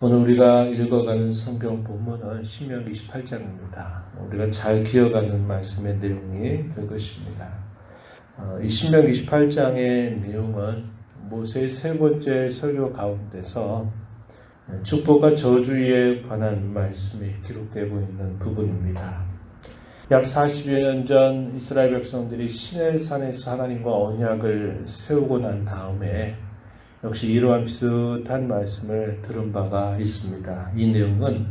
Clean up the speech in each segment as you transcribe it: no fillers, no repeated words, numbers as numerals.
오늘 우리가 읽어가는 성경 본문은 신명기 28장입니다. 우리가 잘 기억하는 말씀의 내용이 그것입니다. 이 신명기 28장의 내용은 모세의 세 번째 설교 가운데서 축복과 저주에 관한 말씀이 기록되고 있는 부분입니다. 약 40여 년 전 이스라엘 백성들이 시내산에서 하나님과 언약을 세우고 난 다음에 역시 이러한 비슷한 말씀을 들은 바가 있습니다. 이 내용은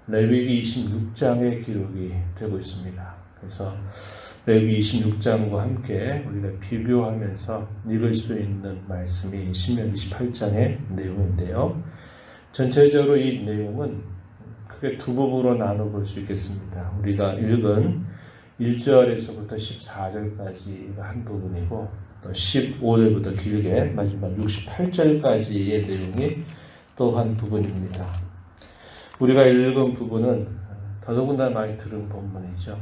레위기 26장에 기록이 되고 있습니다. 그래서 레위기 26장과 함께 우리가 비교하면서 읽을 수 있는 말씀이 신명기 28장의 내용인데요. 전체적으로 이 내용은 크게 두 부분으로 나눠볼 수 있겠습니다. 우리가 읽은 1절에서부터 14절까지가 한 부분이고 또 15절부터 길게 마지막 68절까지의 내용이 또 한 부분입니다. 우리가 읽은 부분은 더더군다나 많이 들은 본문이죠.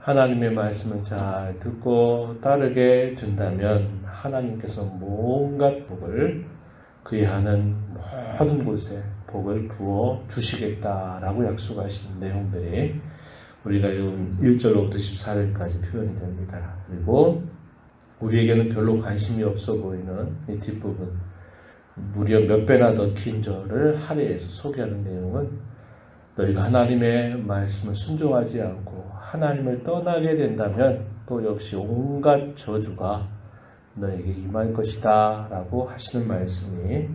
하나님의 말씀을 잘 듣고 따르게 된다면 하나님께서 온갖 복을 그의 하는 모든 곳에 복을 부어 주시겠다라고 약속하신 내용들이 우리가 읽은 1절로부터 14절까지 표현이 됩니다. 그리고 우리에게는 별로 관심이 없어 보이는 이 뒷부분, 무려 몇 배나 더 긴 절을 할애해서 소개하는 내용은 너희가 하나님의 말씀을 순종하지 않고 하나님을 떠나게 된다면 또 역시 온갖 저주가 너에게 임할 것이다 라고 하시는 말씀이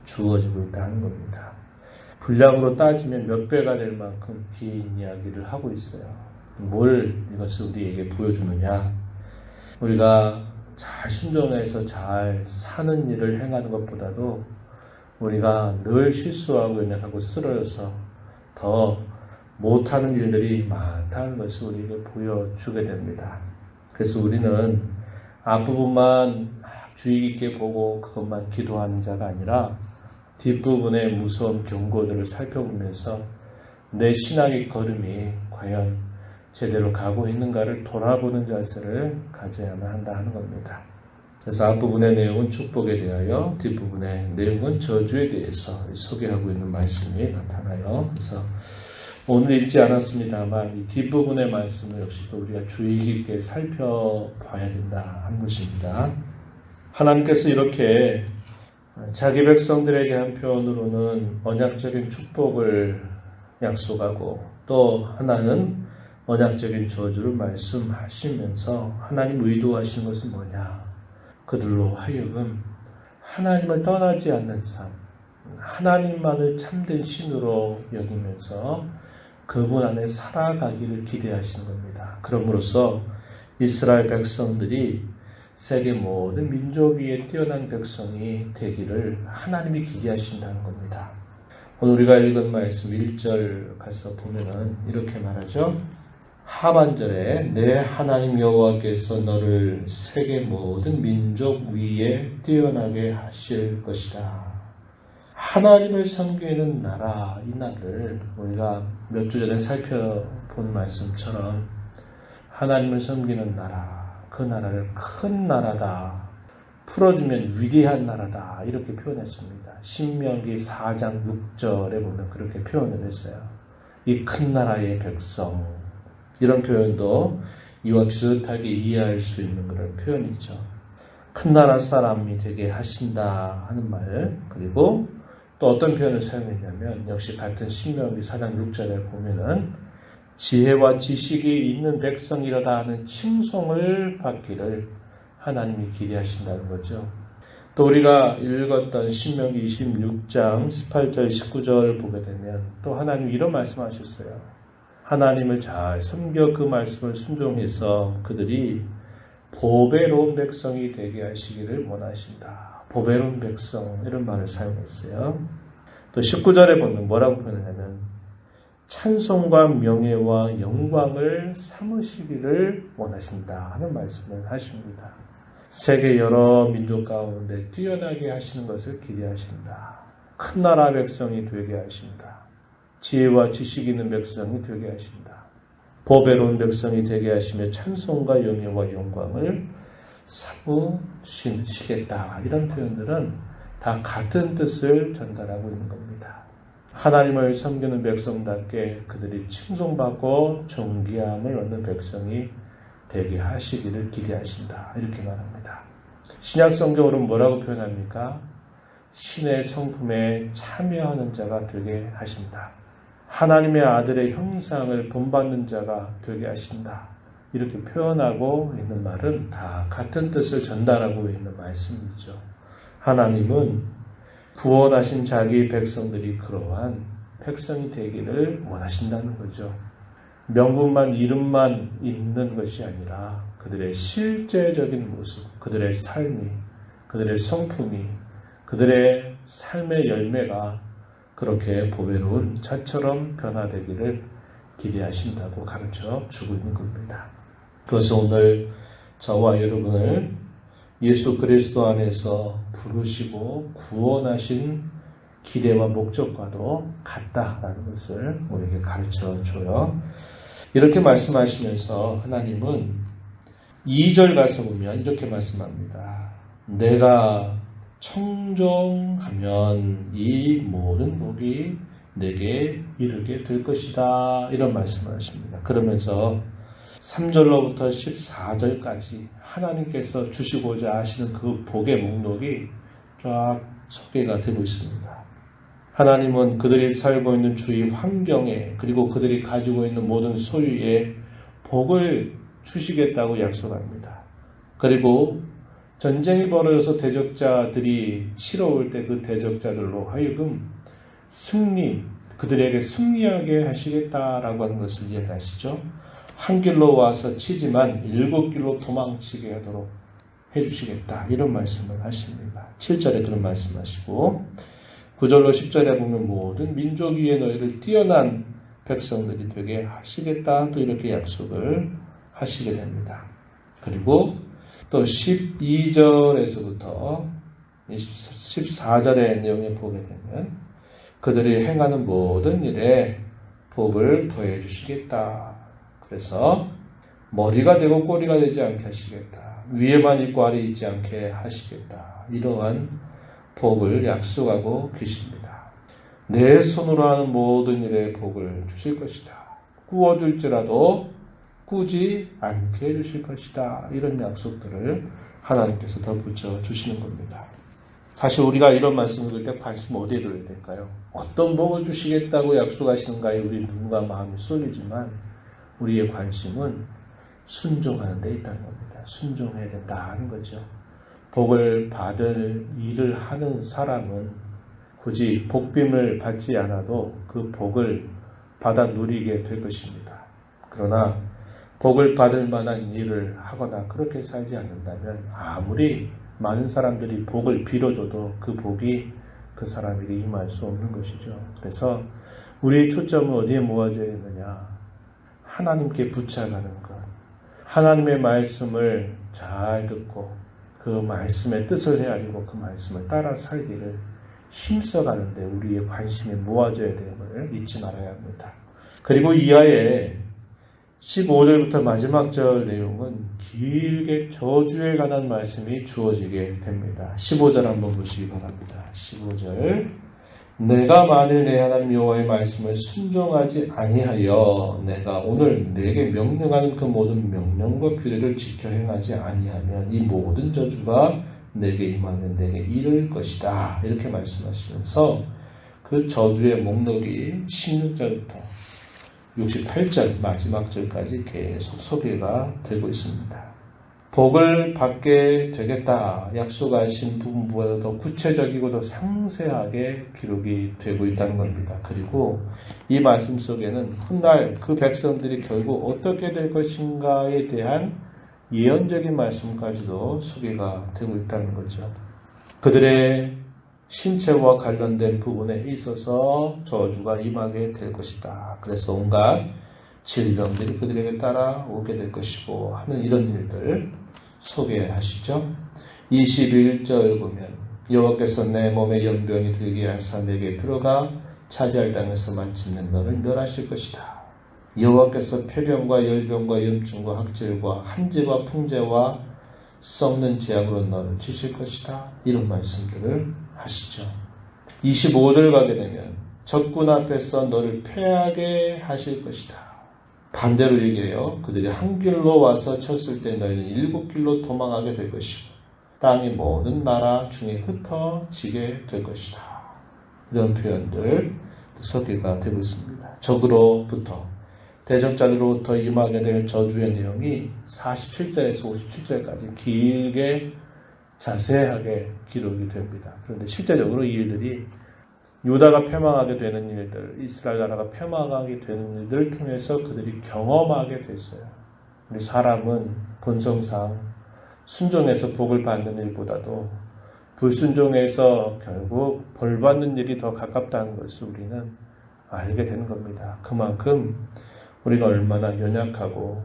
주어지고 있다는 겁니다. 분량으로 따지면 몇 배가 될 만큼 긴 이야기를 하고 있어요. 뭘 이것을 우리에게 보여주느냐? 우리가 잘 순종해서 잘 사는 일을 행하는 것보다도 우리가 늘 실수하고 연약하고 쓰러져서 더 못하는 일들이 많다는 것을 우리에게 보여주게 됩니다. 그래서 우리는 앞부분만 주의 깊게 보고 그것만 기도하는 자가 아니라 뒷부분의 무서운 경고들을 살펴보면서 내 신앙의 걸음이 과연 제대로 가고 있는가를 돌아보는 자세를 가져야만 한다 하는 겁니다. 그래서 앞부분의 내용은 축복에 대하여 뒷부분의 내용은 저주에 대해서 소개하고 있는 말씀이 나타나요. 그래서 오늘 읽지 않았습니다만 이 뒷부분의 말씀을 역시 또 우리가 주의 깊게 살펴봐야 된다 하는 것입니다. 하나님께서 이렇게 자기 백성들에게 한 표현으로는 언약적인 축복을 약속하고 또 하나는 언약적인 저주를 말씀하시면서 하나님 의도하시는 것은 뭐냐? 그들로 하여금 하나님을 떠나지 않는 삶, 하나님만을 참된 신으로 여기면서 그분 안에 살아가기를 기대하시는 겁니다. 그럼으로써 이스라엘 백성들이 세계 모든 민족 위에 뛰어난 백성이 되기를 하나님이 기대하신다는 겁니다. 오늘 우리가 읽은 말씀 1절 가서 보면은 이렇게 말하죠. 하반절에 내 하나님 여호와께서 너를 세계 모든 민족 위에 뛰어나게 하실 것이다. 하나님을 섬기는 나라, 이 나라를 우리가 몇 주 전에 살펴본 말씀처럼 하나님을 섬기는 나라, 그 나라를 큰 나라다, 풀어주면 위대한 나라다 이렇게 표현했습니다. 신명기 4장 6절에 보면 그렇게 표현을 했어요. 이 큰 나라의 백성, 이런 표현도 이와 비슷하게 이해할 수 있는 그런 표현이죠. 큰 나라 사람이 되게 하신다 하는 말, 그리고 또 어떤 표현을 사용했냐면 역시 같은 신명기 4장 6절에 보면은 지혜와 지식이 있는 백성이라다 하는 칭송을 받기를 하나님이 기대하신다는 거죠. 또 우리가 읽었던 신명기 26장 18절 19절 보게 되면 또 하나님이 이런 말씀하셨어요. 하나님을 잘 섬겨 그 말씀을 순종해서 그들이 보배로운 백성이 되게 하시기를 원하신다. 보배로운 백성 이런 말을 사용했어요. 또 19절에 보면 뭐라고 표현하냐면 찬송과 명예와 영광을 삼으시기를 원하신다 하는 말씀을 하십니다. 세계 여러 민족 가운데 뛰어나게 하시는 것을 기대하신다. 큰 나라 백성이 되게 하신다. 지혜와 지식이 있는 백성이 되게 하신다. 보배로운 백성이 되게 하시며 찬송과 영예와 영광을 삼으시겠다. 이런 표현들은 다 같은 뜻을 전달하고 있는 겁니다. 하나님을 섬기는 백성답게 그들이 칭송받고 존귀함을 얻는 백성이 되게 하시기를 기대하신다. 이렇게 말합니다. 신약 성경으로는 뭐라고 표현합니까? 신의 성품에 참여하는 자가 되게 하신다. 하나님의 아들의 형상을 본받는 자가 되게 하신다. 이렇게 표현하고 있는 말은 다 같은 뜻을 전달하고 있는 말씀이죠. 하나님은 구원하신 자기 백성들이 그러한 백성이 되기를 원하신다는 거죠. 명분만 이름만 있는 것이 아니라 그들의 실제적인 모습, 그들의 삶이, 그들의 성품이, 그들의 삶의 열매가 그렇게 보배로운 자처럼 변화되기를 기대하신다고 가르쳐 주고 있는 겁니다. 그래서 오늘 저와 여러분을 예수 그리스도 안에서 부르시고 구원하신 기대와 목적과도 같다라는 것을 우리에게 가르쳐 줘요. 이렇게 말씀하시면서 하나님은 2절 가서 보면 이렇게 말씀합니다. 내가 청종하면 이 모든 복이 내게 이르게 될 것이다. 이런 말씀을 하십니다. 그러면서 3절로부터 14절까지 하나님께서 주시고자 하시는 그 복의 목록이 쫙 소개가 되고 있습니다. 하나님은 그들이 살고 있는 주위 환경에 그리고 그들이 가지고 있는 모든 소유에 복을 주시겠다고 약속합니다. 그리고 전쟁이 벌어져서 대적자들이 치러올 때 그 대적자들로 하여금 그들에게 승리하게 하시겠다라고 하는 것을 이야기하시죠. 한 길로 와서 치지만 7길로 도망치게 하도록 해주시겠다. 이런 말씀을 하십니다. 7절에 그런 말씀하시고 9절로 10절에 보면 모든 민족 위에 너희를 뛰어난 백성들이 되게 하시겠다. 또 이렇게 약속을 하시게 됩니다. 그리고 또 12절에서부터 14절의 내용에 보게 되면 그들이 행하는 모든 일에 복을 더해 주시겠다. 그래서 머리가 되고 꼬리가 되지 않게 하시겠다. 위에만 있고 아래 있지 않게 하시겠다. 이러한 복을 약속하고 계십니다. 내 손으로 하는 모든 일에 복을 주실 것이다. 꾸어줄지라도 꾸지 않게 해주실 것이다. 이런 약속들을 하나님께서 덧붙여 주시는 겁니다. 사실 우리가 이런 말씀을 들을 때 관심 어디에 둬야 될까요? 어떤 복을 주시겠다고 약속하시는가에 우리 누군가 마음이 쏠리지만 우리의 관심은 순종하는 데 있다는 겁니다. 순종해야 된다 하는 거죠. 복을 받을 일을 하는 사람은 굳이 복빔을 받지 않아도 그 복을 받아 누리게 될 것입니다. 그러나 복을 받을 만한 일을 하거나 그렇게 살지 않는다면 아무리 많은 사람들이 복을 빌어줘도 그 복이 그 사람에게 임할 수 없는 것이죠. 그래서 우리의 초점은 어디에 모아져야 되느냐? 하나님께 붙여가는 것. 하나님의 말씀을 잘 듣고 그 말씀의 뜻을 헤아리고 그 말씀을 따라 살기를 힘써가는데 우리의 관심이 모아져야 됨을 잊지 말아야 합니다. 그리고 이하에 15절부터 마지막 절 내용은 길게 저주에 관한 말씀이 주어지게 됩니다. 15절 한번 보시기 바랍니다. 15절 내가 만일 내 하나님 여호와의 말씀을 순종하지 아니하여 내가 오늘 내게 명령하는 그 모든 명령과 규례를 지켜 행하지 아니하면 이 모든 저주가 내게 임하면 내게 이를 것이다. 이렇게 말씀하시면서 그 저주의 목록이 16절부터 68절 마지막 절까지 계속 소개가 되고 있습니다. 복을 받게 되겠다 약속하신 부분보다 더 구체적이고 더 상세하게 기록이 되고 있다는 겁니다. 그리고 이 말씀 속에는 훗날 그 백성들이 결국 어떻게 될 것인가에 대한 예언적인 말씀까지도 소개가 되고 있다는 거죠. 그들의 신체와 관련된 부분에 있어서 저주가 임하게 될 것이다. 그래서 온갖 질병들이 그들에게 따라오게 될 것이고 하는 이런 일들 소개하시죠. 21절 보면 여호와께서 내 몸에 연병이 들게 하사 내게 들어가 차지할 땅에서 마침내 너를 멸하실 것이다. 여호와께서 폐병과 열병과 염증과 학질과 한지와 풍재와 썩는 재앙으로 너를 치실 것이다. 이런 말씀들을 하시죠. 25절 가게 되면 적군 앞에서 너를 패하게 하실 것이다. 반대로 얘기해요. 그들이 한 길로 와서 쳤을 때 너희는 7길로 도망하게 될 것이고 땅의 모든 나라 중에 흩어지게 될 것이다. 이런 표현들 설계가 되고 있습니다. 적으로부터 대적자들로부터 임하게 될 저주의 내용이 47절에서 57절까지 길게 자세하게 기록이 됩니다. 그런데 실제적으로 이 일들이 유다가 패망하게 되는 일들, 이스라엘 나라가 패망하게 되는 일들을 통해서 그들이 경험하게 됐어요. 우리 사람은 본성상 순종해서 복을 받는 일보다도 불순종해서 결국 벌 받는 일이 더 가깝다는 것을 우리는 알게 되는 겁니다. 그만큼 우리가 얼마나 연약하고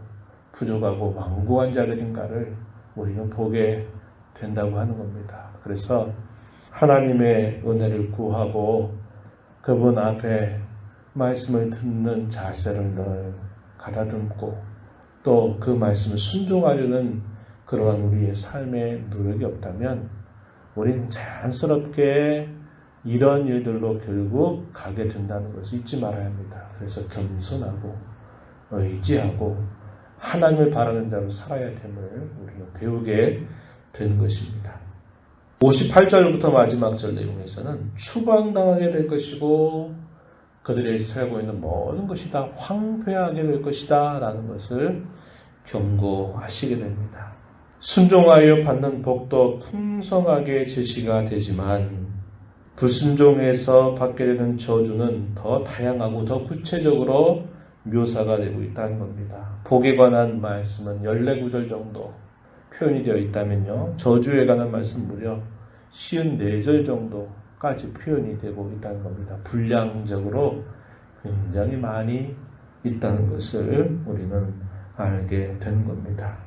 부족하고 완고한 자들인가를 우리는 보게 된다고 하는 겁니다. 그래서 하나님의 은혜를 구하고 그분 앞에 말씀을 듣는 자세를 늘 가다듬고 또 그 말씀을 순종하려는 그러한 우리의 삶의 노력이 없다면 우리는 자연스럽게 이런 일들로 결국 가게 된다는 것을 잊지 말아야 합니다. 그래서 겸손하고 의지하고 하나님을 바라는 자로 살아야 됨을 우리는 배우게 되는 것입니다. 58절부터 마지막 절 내용에서는 추방당하게 될 것이고 그들이 살고 있는 모든 것이 다 황폐하게 될 것이다 라는 것을 경고하시게 됩니다. 순종하여 받는 복도 풍성하게 제시가 되지만 불순종해서 받게 되는 저주는 더 다양하고 더 구체적으로 묘사가 되고 있다는 겁니다. 복에 관한 말씀은 14구절 정도 표현이 되어 있다면요. 저주에 관한 말씀 무려 54절 정도까지 표현이 되고 있다는 겁니다. 분량적으로 굉장히 많이 있다는 것을 우리는 알게 되는 겁니다.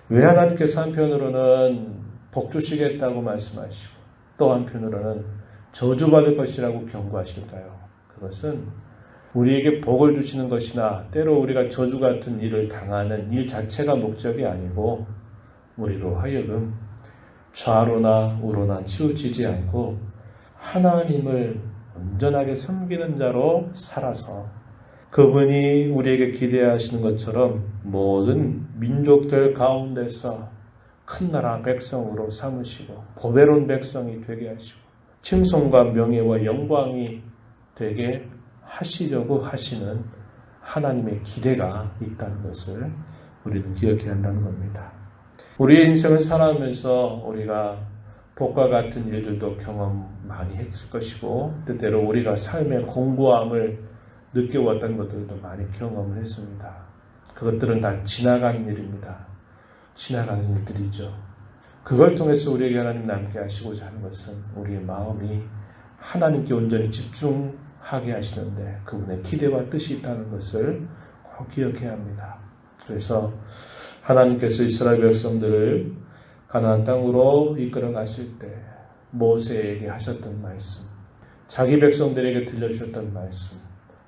왜 하나님께서 한편으로는 복 주시겠다고 말씀하시고 또 한편으로는 저주받을 것이라고 경고하실까요? 그것은 우리에게 복을 주시는 것이나 때로 우리가 저주 같은 일을 당하는 일 자체가 목적이 아니고 우리로 하여금 좌로나 우로나 치우치지 않고 하나님을 온전하게 섬기는 자로 살아서 그분이 우리에게 기대하시는 것처럼 모든 민족들 가운데서 큰 나라 백성으로 삼으시고 보배로운 백성이 되게 하시고 칭송과 명예와 영광이 되게 하시려고 하시는 하나님의 기대가 있다는 것을 우리는 기억해야 한다는 겁니다. 우리의 인생을 살아가면서 우리가 복과 같은 일들도 경험 많이 했을 것이고 때때로 우리가 삶의 공고함을 느껴왔던 것들도 많이 경험을 했습니다. 그것들은 다 지나가는 일입니다. 지나가는 일들이죠. 그걸 통해서 우리에게 하나님 남게 하시고자 하는 것은 우리의 마음이 하나님께 온전히 집중하게 하시는데 그분의 기대와 뜻이 있다는 것을 꼭 기억해야 합니다. 그래서 하나님께서 이스라엘 백성들을 가나안 땅으로 이끌어 가실 때 모세에게 하셨던 말씀, 자기 백성들에게 들려주셨던 말씀,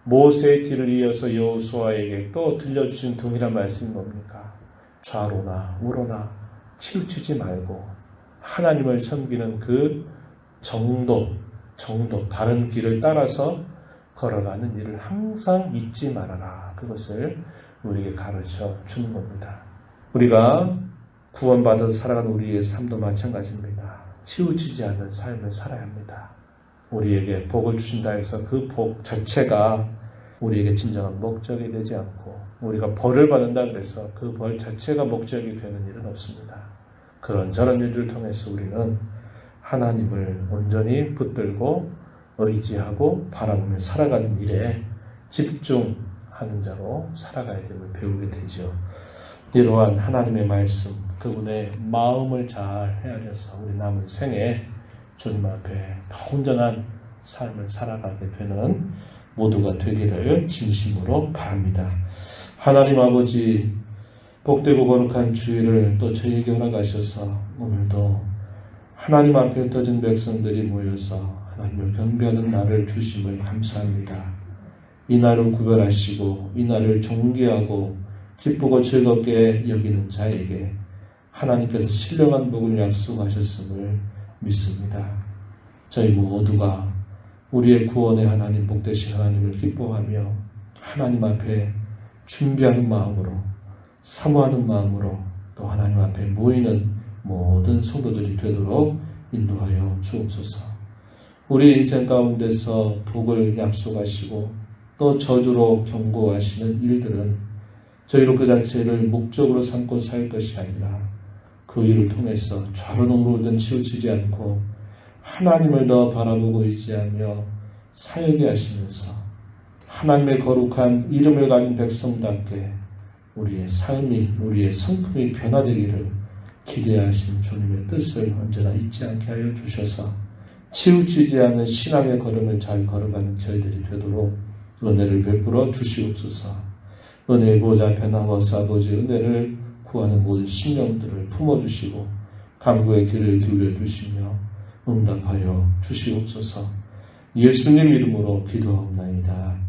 모세의 뒤를 이어서 여호수아에게 또 들려주신 동일한 말씀이 뭡니까? 좌로나 우로나 치우치지 말고 하나님을 섬기는 그 정도, 바른 길을 따라서 걸어가는 일을 항상 잊지 말아라. 그것을 우리에게 가르쳐 주는 겁니다. 우리가 구원받아서 살아가는 우리의 삶도 마찬가지입니다. 치우치지 않는 삶을 살아야 합니다. 우리에게 복을 주신다 해서 그 복 자체가 우리에게 진정한 목적이 되지 않고 우리가 벌을 받는다 그래서 그 벌 자체가 목적이 되는 일은 없습니다. 그런저런 일들을 통해서 우리는 하나님을 온전히 붙들고 의지하고 바라보며 살아가는 일에 집중하는 자로 살아가야 됨을 배우게 되죠. 이러한 하나님의 말씀, 그분의 마음을 잘 헤아려서 우리 남은 생에 주님 앞에 더 온전한 삶을 살아가게 되는 모두가 되기를 진심으로 바랍니다. 하나님 아버지, 복되고 거룩한 주일을 또 저희에게 허락하셔서 오늘도 하나님 앞에 흩어진 백성들이 모여서 하나님을 경배하는 날을 주심을 감사합니다. 이 날을 구별하시고 이 날을 존귀하고 기쁘고 즐겁게 여기는 자에게 하나님께서 신령한 복을 약속하셨음을 믿습니다. 저희 모두가 우리의 구원의 하나님, 복되신 하나님을 기뻐하며 하나님 앞에 준비하는 마음으로, 사모하는 마음으로 또 하나님 앞에 모이는 모든 성도들이 되도록 인도하여 주옵소서. 우리 인생 가운데서 복을 약속하시고 또 저주로 경고하시는 일들은 저희로 그 자체를 목적으로 삼고 살 것이 아니라 그 일을 통해서 좌로 우로든 치우치지 않고 하나님을 더 바라보고 의지하며 살게 하시면서 하나님의 거룩한 이름을 가진 백성답게 우리의 삶이, 우리의 성품이 변화되기를 기대하신 주님의 뜻을 언제나 잊지 않게 하여 주셔서 치우치지 않는 신앙의 걸음을 잘 걸어가는 저희들이 되도록 은혜를 베풀어 주시옵소서. 은혜의 보좌 앞에 나와서 아버지의 은혜를 구하는 모든 심령들을 품어주시고 간구의 귀를 기울여 주시며 응답하여 주시옵소서. 예수님 이름으로 기도하옵나이다.